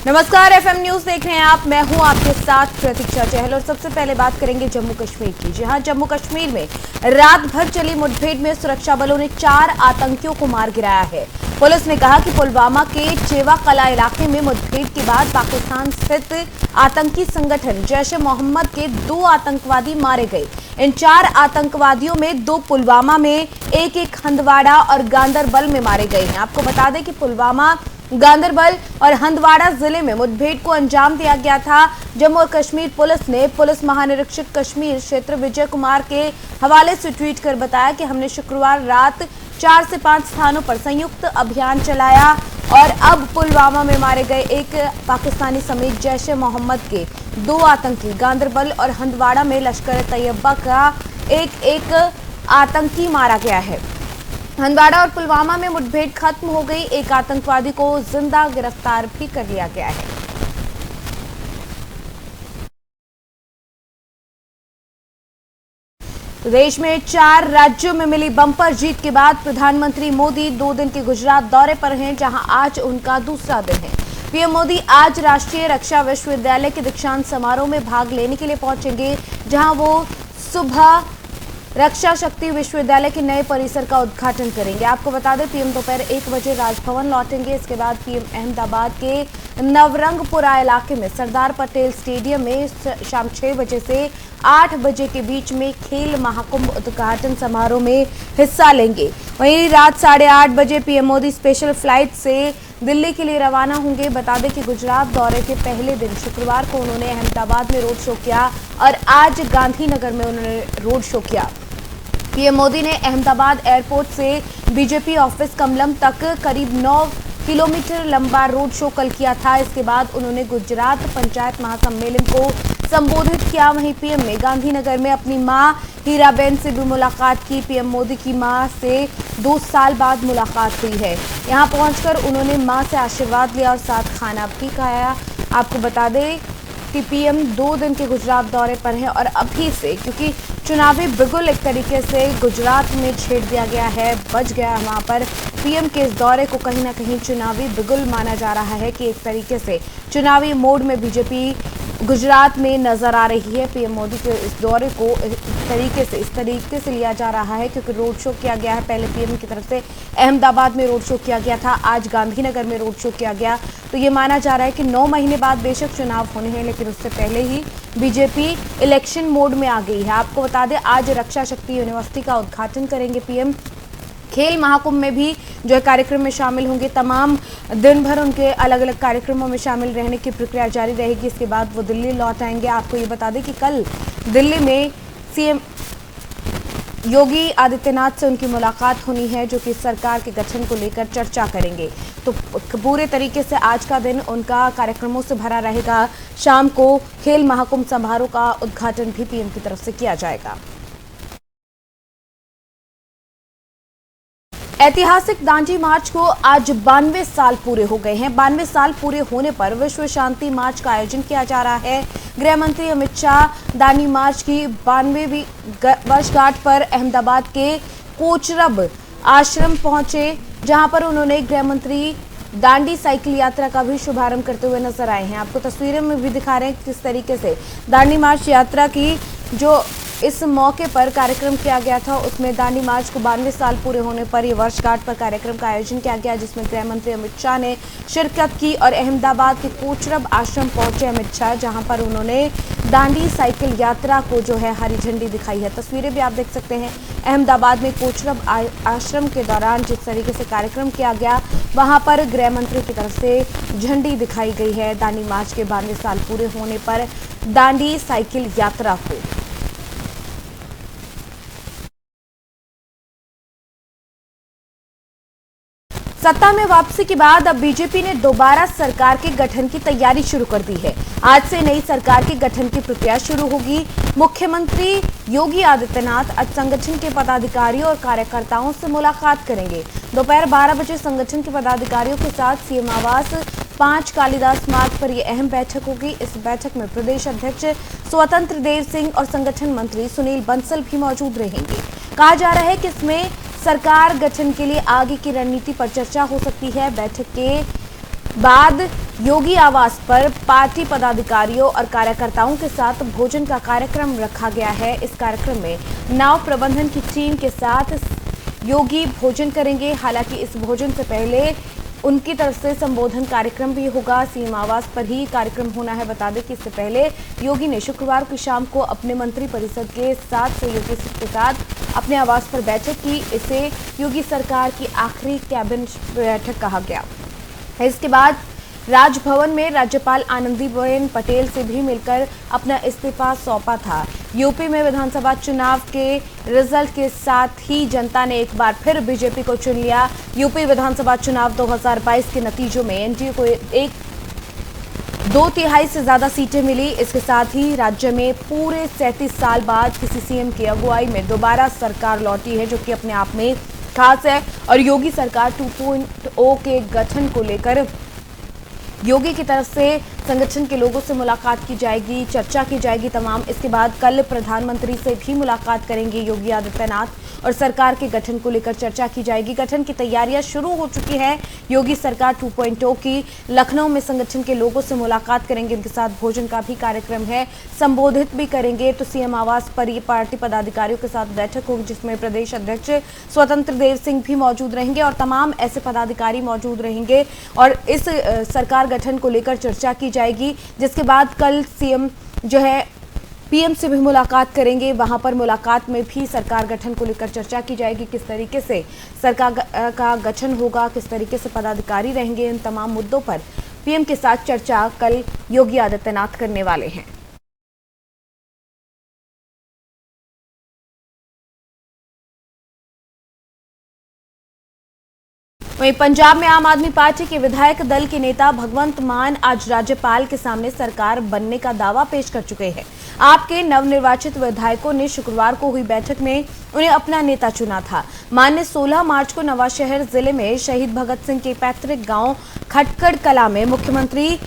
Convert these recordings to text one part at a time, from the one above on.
नमस्कार, FM news देख रहे हैं आप। मैं हूं आपके साथ प्रतीक्षा चहल और सबसे पहले बात करेंगे जम्मू कश्मीर की। जहां जम्मू कश्मीर में रात भर चली मुठभेड़ में सुरक्षा बलों ने 4 आतंकियों को मार गिराया है। पुलिस ने कहा कि पुलवामा के चेवा कला इलाके में मुठभेड़ के बाद पाकिस्तान स्थित आतंकी संगठन जैश-ए मोहम्मद के 2 आतंकवादी मारे गए। इन 4 आतंकवादियों में 2 पुलवामा में, एक हंदवाड़ा और गांदरबल में मारे गए हैं। आपको बता दें कि पुलवामा, गांदरबल और हंदवाड़ा जिले में मुठभेड़ को अंजाम दिया गया था। जम्मू और कश्मीर पुलिस ने पुलिस महानिरीक्षक कश्मीर क्षेत्र विजय कुमार के हवाले से ट्वीट कर बताया कि हमने शुक्रवार रात 4 से 5 स्थानों पर संयुक्त अभियान चलाया और अब पुलवामा में मारे गए एक पाकिस्तानी समेत जैश-ए मोहम्मद के 2 आतंकी, गांदरबल और हंदवाड़ा में लश्कर-ए-तैयबा का एक आतंकी मारा गया है। हंदवाड़ा और पुलवामा में मुठभेड़ खत्म हो गई। एक आतंकवादी को जिंदा गिरफ्तार भी कर लिया गया है। देश में 4 राज्यों में मिली बम्पर जीत के बाद प्रधानमंत्री मोदी 2 दिन के गुजरात दौरे पर हैं, जहां आज उनका दूसरा दिन है। पीएम मोदी आज राष्ट्रीय रक्षा विश्वविद्यालय के दीक्षांत समारोह में भाग लेने के लिए पहुंचेंगे, जहां वो सुबह रक्षा शक्ति विश्वविद्यालय के नए परिसर का उद्घाटन करेंगे। आपको बता दें, पीएम दोपहर 1 बजे राजभवन लौटेंगे। इसके बाद पीएम अहमदाबाद के नवरंगपुरा इलाके में सरदार पटेल स्टेडियम में शाम 6 बजे से 8 बजे के बीच में खेल महाकुंभ उद्घाटन समारोह में हिस्सा लेंगे। वहीं रात 8:30 बजे पीएम मोदी स्पेशल फ्लाइट से दिल्ली के लिए रवाना होंगे। बता दें कि गुजरात दौरे के पहले दिन शुक्रवार को उन्होंने अहमदाबाद में रोड शो किया और आज गांधीनगर में उन्होंने रोड शो किया। पीएम मोदी ने अहमदाबाद एयरपोर्ट से बीजेपी ऑफिस कमलम तक करीब 9 किलोमीटर लंबा रोड शो कल किया था। इसके बाद उन्होंने गुजरात पंचायत महासम्मेलन को संबोधित किया। वहीं पीएम ने गांधीनगर में अपनी मां हीराबेन से भी मुलाकात की। पीएम मोदी की मां से 2 साल बाद मुलाकात हुई है। यहां पहुंचकर उन्होंने मां से आशीर्वाद लिया और साथ खाना भी खाया। आपको बता दें कि पीएम 2 दिन के गुजरात दौरे पर हैं और अभी से, क्योंकि चुनावी बिगुल एक तरीके से गुजरात में छेड़ दिया गया है, बच गया है वहां पर। पीएम के इस दौरे को कहीं ना कहीं चुनावी बिगुल माना जा रहा है कि एक तरीके से चुनावी मोड में बीजेपी गुजरात में नजर आ रही है। पीएम मोदी के इस दौरे को इस तरीके से लिया जा रहा है क्योंकि रोड शो किया गया है। पहले पीएम की तरफ से अहमदाबाद में रोड शो किया गया था, आज गांधीनगर में रोड शो किया गया। तो ये माना जा रहा है कि 9 महीने बाद बेशक चुनाव होने हैं, लेकिन उससे पहले ही बीजेपी इलेक्शन मोड में आ गई है। आपको बता दें, आज रक्षा शक्ति यूनिवर्सिटी का उद्घाटन करेंगे पीएम। खेल महाकुंभ में भी जो है कार्यक्रम में शामिल होंगे। तमाम दिन भर उनके अलग अलग कार्यक्रमों में शामिल रहने की प्रक्रिया जारी रहेगी। इसके बाद वो दिल्ली लौट आएंगे। आपको ये बता दें कि कल दिल्ली में सीएम योगी आदित्यनाथ से उनकी मुलाकात होनी है, जो कि सरकार के गठन को लेकर चर्चा करेंगे। तो पूरे तरीके से आज का दिन उनका कार्यक्रमों से भरा रहेगा। शाम को खेल महाकुंभ समारोह का उद्घाटन भी पीएम की तरफ से किया जाएगा। ऐतिहासिक दांडी मार्च को आज 92 साल पूरे हो गए हैं। 92 साल पूरे होने पर विश्व शांति मार्च का आयोजन किया जा रहा है। गृह मंत्री अमित शाह दांडी मार्च की 92वीं वर्षगांठ पर अहमदाबाद के कोचरब आश्रम पहुंचे, जहां पर उन्होंने गृह मंत्री दांडी साइकिल यात्रा का भी शुभारंभ करते हुए नजर आए हैं। आपको तस्वीरें में भी दिखा रहे हैं किस तरीके से दांडी मार्च यात्रा की जो इस मौके पर कार्यक्रम किया गया था, उसमें दांडी मार्च को 92 साल पूरे होने पर यह वर्षगांठ पर कार्यक्रम का आयोजन किया गया, जिसमें गृह मंत्री अमित शाह ने शिरकत की और अहमदाबाद के कोचरब आश्रम पहुंचे अमित शाह, जहां पर उन्होंने दांडी साइकिल यात्रा को जो है हरी झंडी दिखाई है। तस्वीरें भी आप देख सकते हैं। अहमदाबाद में कोचरब आश्रम के दौरान जिस तरीके से कार्यक्रम किया गया, वहां पर गृह मंत्री की तरफ से झंडी दिखाई गई है दांडी मार्च के 92 साल पूरे होने पर दांडी साइकिल यात्रा को। सत्ता में वापसी के बाद अब बीजेपी ने दोबारा सरकार के गठन की तैयारी शुरू कर दी है। आज से नई सरकार के गठन की प्रक्रिया शुरू होगी। मुख्यमंत्री योगी आदित्यनाथ आज संगठन के पदाधिकारियों और कार्यकर्ताओं से मुलाकात करेंगे। दोपहर 12 बजे संगठन के पदाधिकारियों के साथ सीएम आवास 5 कालिदास मार्ग पर यह अहम बैठक होगी। इस बैठक में प्रदेश अध्यक्ष स्वतंत्र देव सिंह और संगठन मंत्री सुनील बंसल भी मौजूद रहेंगे। कहा जा रहा है कि इसमें सरकार गठन के लिए आगे की रणनीति पर चर्चा हो सकती है। बैठक के बाद योगी आवास पर पार्टी पदाधिकारियों और कार्यकर्ताओं के साथ भोजन का कार्यक्रम रखा गया है। इस कार्यक्रम में नाव प्रबंधन की टीम के साथ योगी भोजन करेंगे। हालांकि इस भोजन से पहले उनकी तरफ से संबोधन कार्यक्रम भी होगा। सीएम आवास पर ही कार्यक्रम होना है। बता दें कि इससे पहले योगी ने शुक्रवार की शाम को अपने मंत्री परिषद के साथ सहयोगी के साथ अपने आवास पर बैठक की। इसे योगी सरकार की आखिरी कैबिनेट बैठक कहा गया। इसके बाद राजभवन में राज्यपाल आनंदीबेन पटेल से भी मिलकर अपना इस्तीफा सौंपा था। यूपी में विधानसभा चुनाव के रिजल्ट के साथ ही जनता ने एक बार फिर बीजेपी को चुन लिया। यूपी विधानसभा चुनाव 2022 के नतीजों में एनडीए को 2/3 से ज्यादा सीटें मिली। इसके साथ ही राज्य में पूरे 37 साल बाद किसी सीएम की अगुवाई में दोबारा सरकार लौटी है, जो कि अपने आप में खास है। और योगी सरकार 2.0 के गठन को लेकर योगी की तरफ से संगठन के लोगों से मुलाकात की जाएगी, चर्चा की जाएगी तमाम। इसके बाद कल प्रधानमंत्री से भी मुलाकात करेंगे योगी आदित्यनाथ और सरकार के गठन को लेकर चर्चा की जाएगी। गठन की तैयारियां शुरू हो चुकी है। योगी सरकार 2.0 की लखनऊ में संगठन के लोगों से मुलाकात करेंगे। इनके साथ भोजन का भी कार्यक्रम है, संबोधित भी करेंगे। तो सीएम आवास पर ये पार्टी पदाधिकारियों के साथ बैठक होगी, जिसमें प्रदेश अध्यक्ष स्वतंत्र देव सिंह भी मौजूद रहेंगे और तमाम ऐसे पदाधिकारी मौजूद रहेंगे और इस सरकार गठन को लेकर चर्चा की जाएगी। जिसके बाद कल सीएम जो है पीएम से भी मुलाकात करेंगे। वहां पर मुलाकात में भी सरकार गठन को लेकर चर्चा की जाएगी, किस तरीके से सरकार का गठन होगा, किस तरीके से पदाधिकारी रहेंगे। इन तमाम मुद्दों पर पीएम के साथ चर्चा कल योगी आदित्यनाथ करने वाले हैं। वहीं पंजाब में आम आदमी पार्टी के विधायक दल के नेता भगवंत मान आज राज्यपाल के सामने सरकार बनने का दावा पेश कर चुके हैं। आपके नवनिर्वाचित विधायकों ने शुक्रवार को हुई बैठक में उन्हें अपना नेता चुना था। मान ने 16 मार्च को नवाशहर जिले में शहीद भगत सिंह के पैतृक गांव खटकड़ कला में मुख्यमंत्री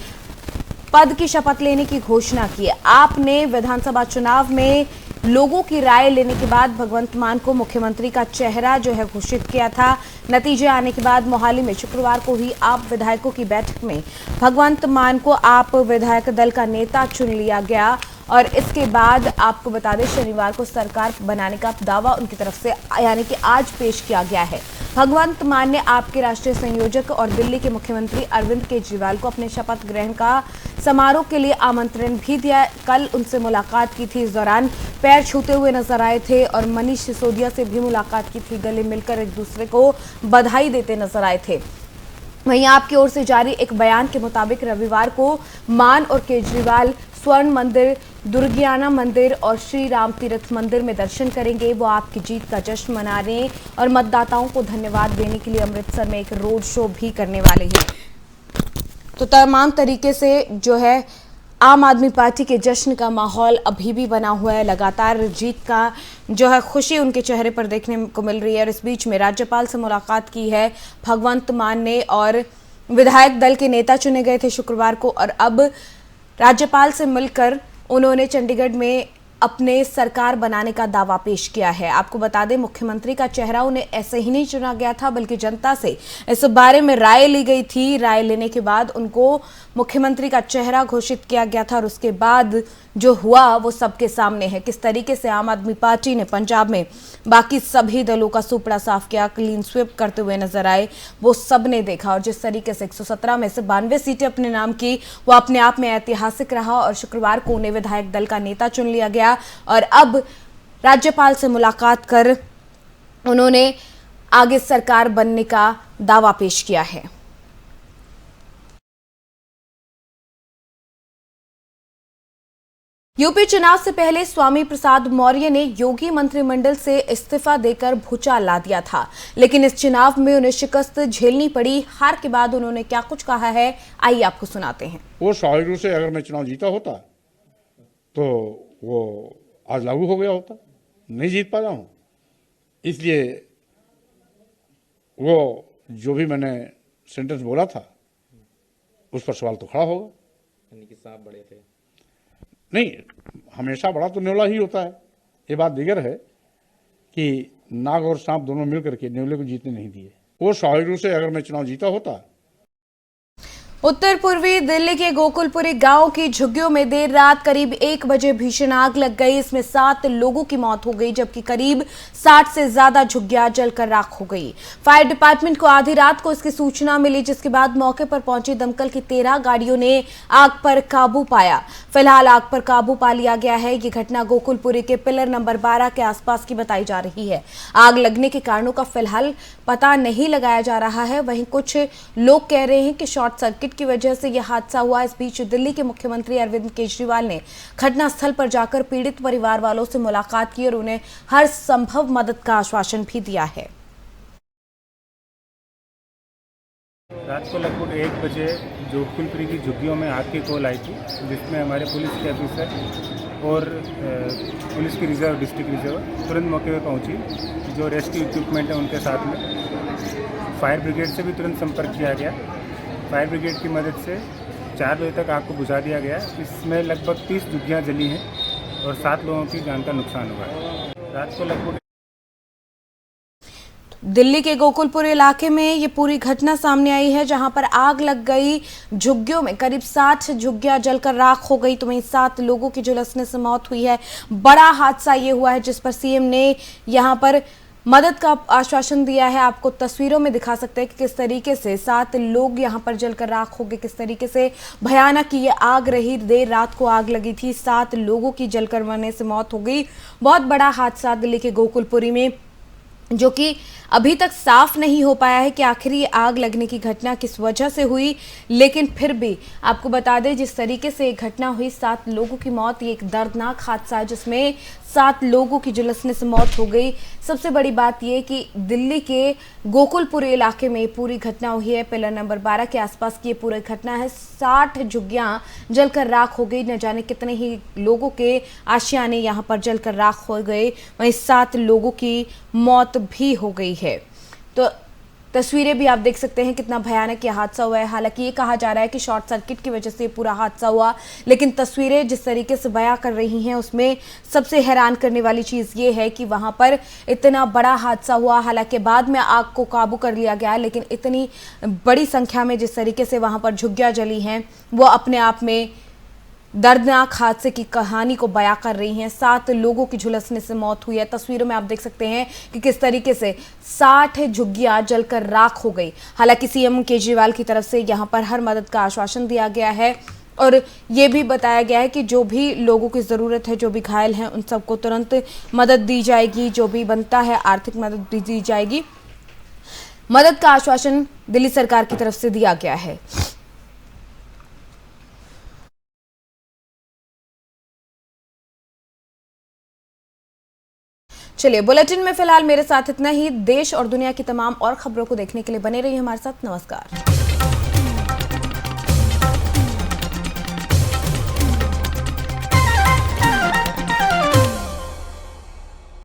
पद की शपथ लेने की घोषणा की। आपने विधानसभा चुनाव में लोगों की राय लेने के बाद भगवंत मान को मुख्यमंत्री का चेहरा जो है घोषित किया था। नतीजे आने के बाद मोहाली में शुक्रवार को हुई आप विधायकों की बैठक में भगवंत मान को आप विधायक दल का नेता चुन लिया गया और इसके बाद आपको बता दें शनिवार को सरकार बनाने का दावा उनकी तरफ से यानी कि आज पेश किया गया है। भगवंत मान ने आपके राष्ट्रीय संयोजक और दिल्ली के मुख्यमंत्री अरविंद केजरीवाल को अपने शपथ ग्रहण का समारोह के लिए आमंत्रण भी दिया। कल उनसे मुलाकात की थी। इस दौरान पैर छूते हुए नजर आए थे और मनीष सिसोदिया से भी मुलाकात की थी। गले मिलकर एक दूसरे को बधाई देते नजर आए थे। वहीं आपकी ओर से जारी एक बयान के मुताबिक रविवार को मान और केजरीवाल स्वर्ण मंदिर, दुर्गियाना मंदिर और श्री राम तीर्थ मंदिर में दर्शन करेंगे। वो आपकी जीत का जश्न मनाने और मतदाताओं को धन्यवाद देने के लिए अमृतसर में एक रोड शो भी करने वाले हैं। तो तमाम तरीके से जो है आम आदमी पार्टी के जश्न का माहौल अभी भी बना हुआ है। लगातार जीत का जो है खुशी उनके चेहरे पर देखने को मिल रही है। और इस बीच में राज्यपाल से मुलाकात की है भगवंत मान ने और विधायक दल के नेता चुने गए थे शुक्रवार को और अब राज्यपाल से मिलकर उन्होंने चंडीगढ़ में अपने सरकार बनाने का दावा पेश किया है। आपको बता दें मुख्यमंत्री का चेहरा उन्हें ऐसे ही नहीं चुना गया था बल्कि जनता से इस बारे में राय ली गई थी। राय लेने के बाद उनको मुख्यमंत्री का चेहरा घोषित किया गया था और उसके बाद जो हुआ वो सबके सामने है। किस तरीके से आम आदमी पार्टी ने पंजाब में बाकी सभी दलों का सुपड़ा साफ किया, क्लीन स्वीप करते हुए नजर आए, वो सब ने देखा। और जिस तरीके से 117 में से 92 सीटें अपने नाम की, वो अपने आप में ऐतिहासिक रहा और शुक्रवार को उन्हें विधायक दल का नेता चुन लिया गया। और अब राज्यपाल से मुलाकात कर उन्होंने आगे सरकार बनने का दावा पेश किया है। यूपी चुनाव से पहले स्वामी प्रसाद मौर्य ने योगी मंत्रिमंडल से इस्तीफा देकर भूचाल ला दिया था, लेकिन इस चुनाव में उन्हें शिकस्त झेलनी पड़ी। हार के बाद उन्होंने क्या कुछ कहा है, आइए आपको सुनाते हैं। वो स्वाभाविक रूप से अगर मैं चुनाव जीता होता तो वो आज लागू हो गया होता, नहीं जीत पाया हूं, इसलिए वो जो भी मैंने सेंटेंस बोला था उस पर सवाल तो खड़ा होगा। यानी कि सांप बड़े थे? नहीं, हमेशा बड़ा तो न्योला ही होता है। ये बात दीगर है कि नाग और सांप दोनों मिलकर के न्योले को जीतने नहीं दिए। वो स्वाभाविक रूप से अगर मैं चुनाव जीता होता। उत्तर पूर्वी दिल्ली के गोकुलपुरी गांव की झुग्गियों में देर रात करीब 1 बजे भीषण आग लग गई। इसमें 7 लोगों की मौत हो गई, जबकि करीब 60 से ज्यादा झुग्गियां जलकर राख हो गई। फायर डिपार्टमेंट को आधी रात को इसकी सूचना मिली, जिसके बाद मौके पर पहुंची दमकल की 13 गाड़ियों ने आग पर काबू पाया। फिलहाल आग पर काबू पा लिया गया है। ये घटना गोकुलपुरी के पिलर नंबर 12 के आसपास की बताई जा रही है। आग लगने के कारणों का फिलहाल पता नहीं लगाया जा रहा है। वहीं कुछ लोग कह रहे हैं कि शॉर्ट सर्किट की वजह से यह हादसा हुआ। इस बीच दिल्ली के मुख्यमंत्री अरविंद केजरीवाल ने घटनास्थल पर जाकर पीड़ित परिवार वालों से मुलाकात की और उन्हें हर संभव मदद का आश्वासन भी दिया है। रात को लगभग 1 बजे गोकुलपुरी की झुग्गियों में आग की कॉल आई थी, जिसमें हमारे पुलिस के ऑफिसर और पुलिस की रिजर्व डिस्ट्रिक्ट रिजर्व तुरंत मौके पर पहुंची। जो रेस्क्यू इक्विपमेंट है उनके साथ में फायर ब्रिगेड से भी तुरंत संपर्क किया गया। फायर ब्रिगेड की मदद से 4 बजे तक आग को बुझा दिया गया। इसमें लगभग 30 झुग्गियाँ जली हैं और 7 लोगों की जान का नुकसान हुआ है। रात को लगभग दिल्ली के गोकुलपुर इलाके में ये पूरी घटना सामने आई है, जहां पर आग लग गई। झुग्गियों में करीब 60 झुग्गियां जलकर राख हो गई, तो वहीं 7 लोगों की झुलसने से मौत हुई है। बड़ा हादसा ये हुआ है, जिस पर सीएम ने यहां पर मदद का आश्वासन दिया है। आपको तस्वीरों में दिखा सकते हैं कि किस तरीके से 7 लोग यहां पर जलकर राख हो गए, किस तरीके से भयानक ये आग रही। देर रात को आग लगी थी, 7 लोगों की जलकर मरने से मौत हो गई। बहुत बड़ा हादसा दिल्ली के गोकुलपुरी में, जो कि अभी तक साफ नहीं हो पाया है कि आखिर ये आग लगने की घटना किस वजह से हुई। लेकिन फिर भी आपको बता दें, जिस तरीके से एक घटना हुई, 7 लोगों की मौत, ये एक दर्दनाक हादसा है जिसमें 7 लोगों की झुलसने से मौत हो गई। सबसे बड़ी बात यह कि दिल्ली के गोकुलपुर इलाके में पूरी घटना हुई है। पिलर नंबर 12 के आसपास की ये पूरी घटना है। 60 झुग्गियां जलकर राख हो गई। न जाने कितने ही लोगों के आशियाने यहाँ पर जलकर राख हो गए। वहीं 7 लोगों की मौत भी हो गई है। तो तस्वीरें भी आप देख सकते हैं कितना भयानक ये हादसा हुआ है। हालांकि ये कहा जा रहा है कि शॉर्ट सर्किट की वजह से ये पूरा हादसा हुआ, लेकिन तस्वीरें जिस तरीके से बयां कर रही हैं उसमें सबसे हैरान करने वाली चीज़ ये है कि वहां पर इतना बड़ा हादसा हुआ। हालांकि बाद में आग को काबू कर लिया गया, लेकिन इतनी बड़ी संख्या में जिस तरीके से वहां पर झुग्गियां जली हैं, वो अपने आप में दर्दनाक हादसे की कहानी को बयां कर रही हैं। 7 लोगों की झुलसने से मौत हुई है। तस्वीरों में आप देख सकते हैं कि किस तरीके से 60 झुग्गियां जलकर राख हो गई। हालांकि सीएम केजरीवाल की तरफ से यहां पर हर मदद का आश्वासन दिया गया है और ये भी बताया गया है कि जो भी लोगों की ज़रूरत है, जो भी घायल हैं, उन सबको तुरंत मदद दी जाएगी। जो भी बनता है आर्थिक मदद भी दी जाएगी। मदद का आश्वासन दिल्ली सरकार की तरफ से दिया गया है। चलिए, बुलेटिन में फिलहाल मेरे साथ इतना ही। देश और दुनिया की तमाम और खबरों को देखने के लिए बने रहिए हमारे साथ। नमस्कार।